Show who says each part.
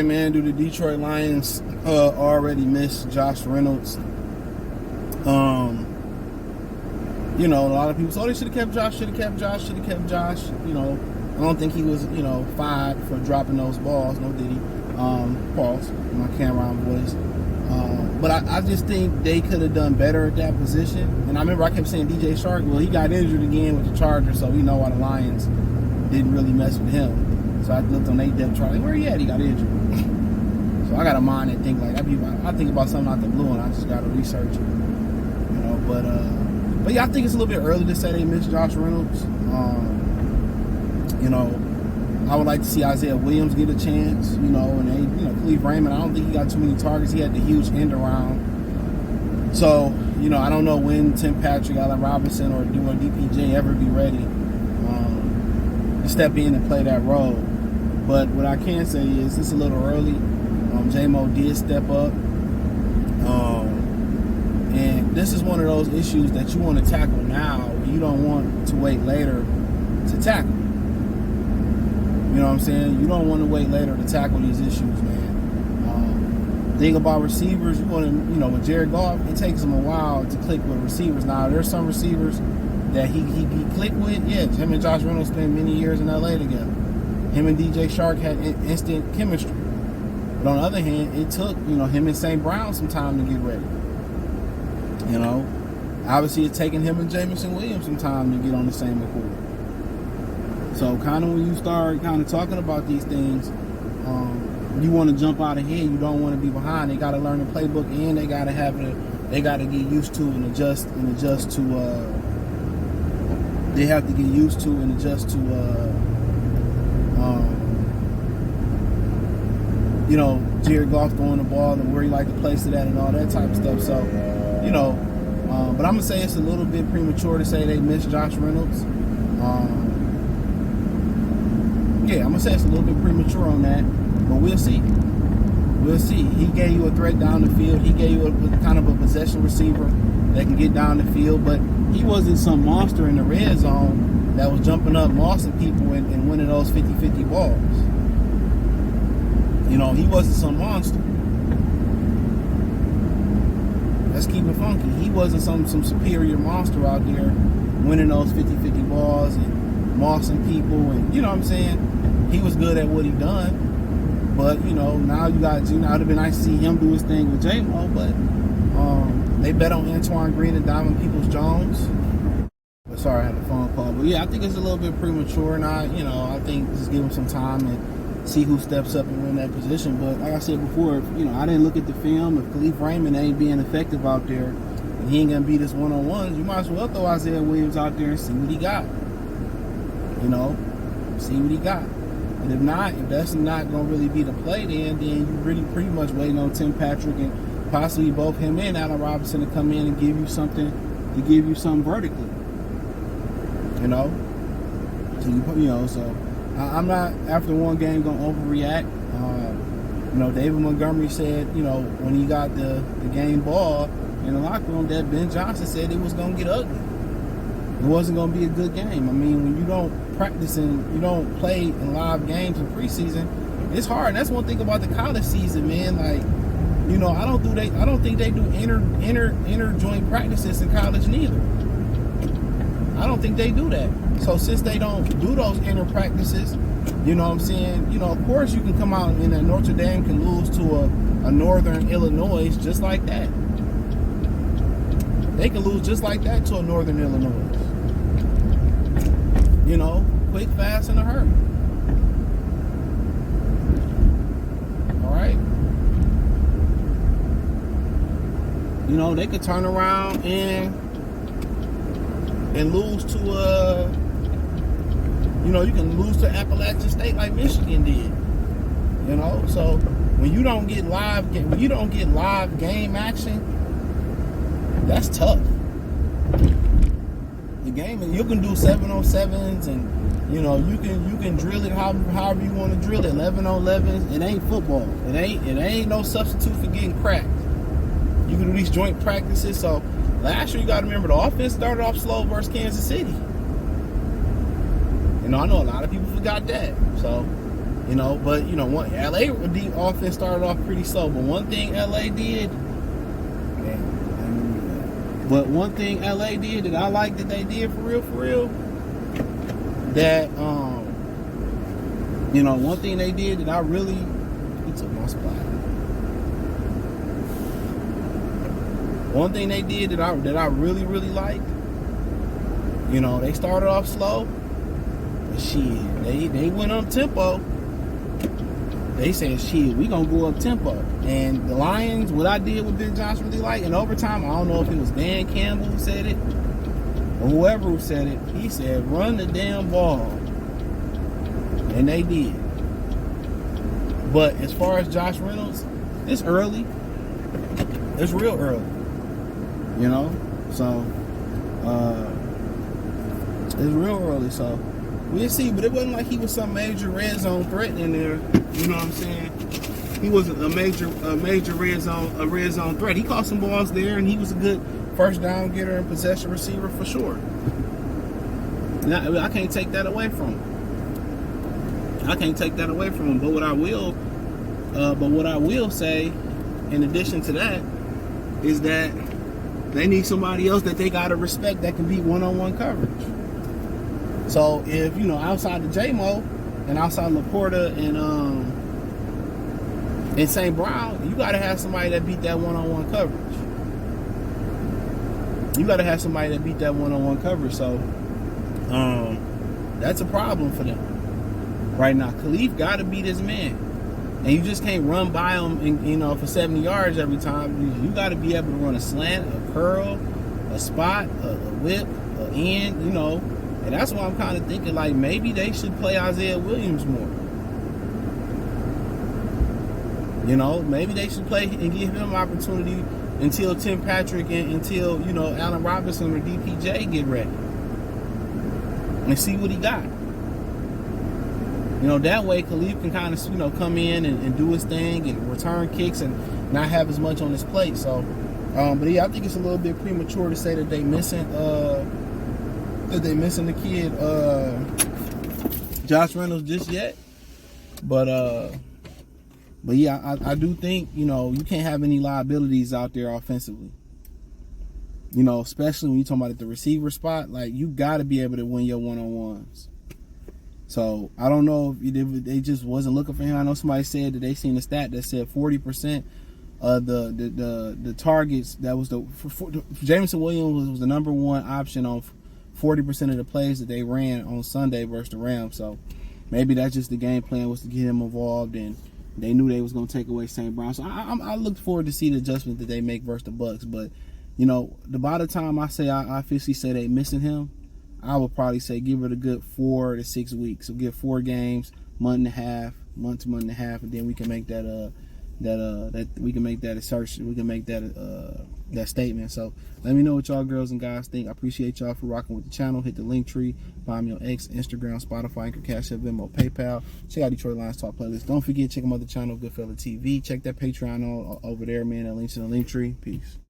Speaker 1: right, man. Do the Detroit Lions already miss Josh Reynolds? You know, a lot of people say, oh, they should have kept Josh, should have kept Josh. You know, I don't think he was, you know, fired for dropping those balls. No, did he? Pause. My camera on voice. But I just think they could have done better at that position. And I remember I kept saying DJ Shark, well, he got injured again with the Chargers, so we know why the Lions didn't really mess with him. So I looked on their depth chart, like, where he at? He got injured. So I got a mind that think like I think about something out the blue, and I just got to research it. You know, but yeah, I think it's a little bit early to say they missed Josh Reynolds. You know, I would like to see Isaiah Williams get a chance. You know, and they, you know, Khalif Raymond, I don't think he got too many targets. He had the huge end around. So, you know, I don't know when Tim Patrick, Allen Robinson, or DPJ ever be ready to step in and play that role. But what I can say is it's a little early. J-Mo did step up. And this is one of those issues that you want to tackle now. You don't want to wait later to tackle. You know what I'm saying? You don't want to wait later to tackle these issues, man. Thing about receivers, you want to, you know, with Jared Goff, it takes him a while to click with receivers. Now, there's some receivers that he clicked with. Yeah, him and Josh Reynolds spent many years in LA together. Him and DJ Shark had instant chemistry. But on the other hand, it took, you know, him and St. Brown some time to get ready. You know, obviously it's taken him and Jamison Williams some time to get on the same accord. So kind of when you start kind of talking about these things, you want to jump out ahead. You don't want to be behind. They got to learn the playbook, and they got to have it. They got to get used to and adjust to. They have to get used to and adjust to. You know, Jared Goff throwing the ball and where he like to place it at and all that type of stuff. So, you know, but I'm gonna say it's a little bit premature to say they missed Josh Reynolds. Yeah, I'm gonna say it's a little bit premature on that, but we'll see. We'll see. He gave you a threat down the field. He gave you a kind of a possession receiver that can get down the field, but he wasn't some monster in the red zone that was jumping up, mossing people and winning those 50-50 balls. You know, he wasn't some monster. Let's keep it funky. He wasn't some superior monster out there winning those 50-50 balls and mossing people, and you know what I'm saying? He was good at what he done. But, you know, now you got, you know, it would have been nice to see him do his thing with J-Mo, but they bet on Antoine Green and Diamond Peoples-Jones. But sorry, I had a phone call. But yeah, I think it's a little bit premature, and I think just give him some time and see who steps up and win that position. But like I said before, you know, I didn't look at the film. If Khalif Raymond ain't being effective out there and he ain't gonna beat us one-on-ones, you might as well throw Isaiah Williams out there and see what he got. You know, see what he got. And if not, if that's not gonna really be the play, then you really pretty much waiting on Tim Patrick and possibly both him and Allen Robinson to come in and give you something vertically. You know, so I'm not, after one game, going to overreact. You know, David Montgomery said, you know, when he got the game ball in the locker room, that Ben Johnson said it was going to get ugly. It wasn't going to be a good game. I mean, when you don't practice and you don't play in live games in preseason, it's hard. And that's one thing about the college season, man. Like, you know, I don't think they do inter joint practices in college neither. I don't think they do that. So since they don't do those inner practices, you know what I'm saying? You know, of course you can come out and Notre Dame can lose to a Northern Illinois just like that. They can lose just like that to a Northern Illinois. You know, quick, fast, in a hurry. All right? You know, they could turn around and lose to you know, you can lose to Appalachian State like Michigan did. You know, so when you don't get live game action, that's tough. The game, you can do 7-on-7s, and you know you can drill it however you want to drill it. 11-on-11s. It ain't football. It ain't no substitute for getting cracked. You can do these joint practices. So last year, you got to remember, the offense started off slow versus Kansas City. You know, I know a lot of people forgot that. So, You know, but you know, LA offense started off pretty slow. But one thing LA did, that I like that they did for real, that you know, one thing they did that I really, he took my spot. One thing they did that I really liked, you know, they started off slow, but shit, they went up tempo. They said, shit, we gonna go up tempo. And the Lions, what I did with Big Josh really like in overtime, I don't know if it was Dan Campbell who said it or whoever who said it. He said, run the damn ball. And they did. But as far as Josh Reynolds, it's early. It's real early. You know? So, it's real early. So, we'll see. But it wasn't like he was some major red zone threat in there. You know what I'm saying? He wasn't a major red zone threat. He caught some balls there, and he was a good first down getter and possession receiver for sure. Now, I can't take that away from him. But what I will say, in addition to that, is that they need somebody else that they gotta respect that can beat one-on-one coverage. So if, you know, outside of J-Mo and outside Laporta and St. Brown, you gotta have somebody that beat that one-on-one coverage. So that's a problem for them right now. Khalif gotta beat his man. And you just can't run by him, and, you know, for 70 yards every time. You got to be able to run a slant, a curl, a spot, a whip, an end, you know. And that's why I'm kind of thinking, like, maybe they should play Isaiah Williams more. You know, maybe they should play and give him opportunity until Tim Patrick and until, you know, Allen Robinson or DPJ get ready. And see what he got. You know, that way Khalif can kind of, you know, come in and do his thing and return kicks and not have as much on his plate. So, but yeah, I think it's a little bit premature to say that they missing the kid, Josh Reynolds just yet. But yeah, I do think, you know, you can't have any liabilities out there offensively. You know, especially when you're talking about at the receiver spot, like, you got to be able to win your one-on-ones. So I don't know if they just wasn't looking for him. I know somebody said that they seen a stat that said 40% of the targets that was Jameson Williams was the number one option on 40% of the plays that they ran on Sunday versus the Rams. So maybe that's just the game plan, was to get him involved, and they knew they was going to take away St. Brown. So I look forward to see the adjustment that they make versus the Bucs. But, you know, by the time I officially say they missing him, I would probably say give it a good 4 to 6 weeks. So give 4 games, month to month and a half, and then we can make that assertion. We can make that statement. So let me know what y'all girls and guys think. I appreciate y'all for rocking with the channel. Hit the link tree. Find me on X, Instagram, Spotify, Anchor, Cash App, Venmo, PayPal. Check out Detroit Lions Talk playlist. Don't forget, check my other channel, Goodfella TV. Check that Patreon over there, man. That link's in the link tree. Peace.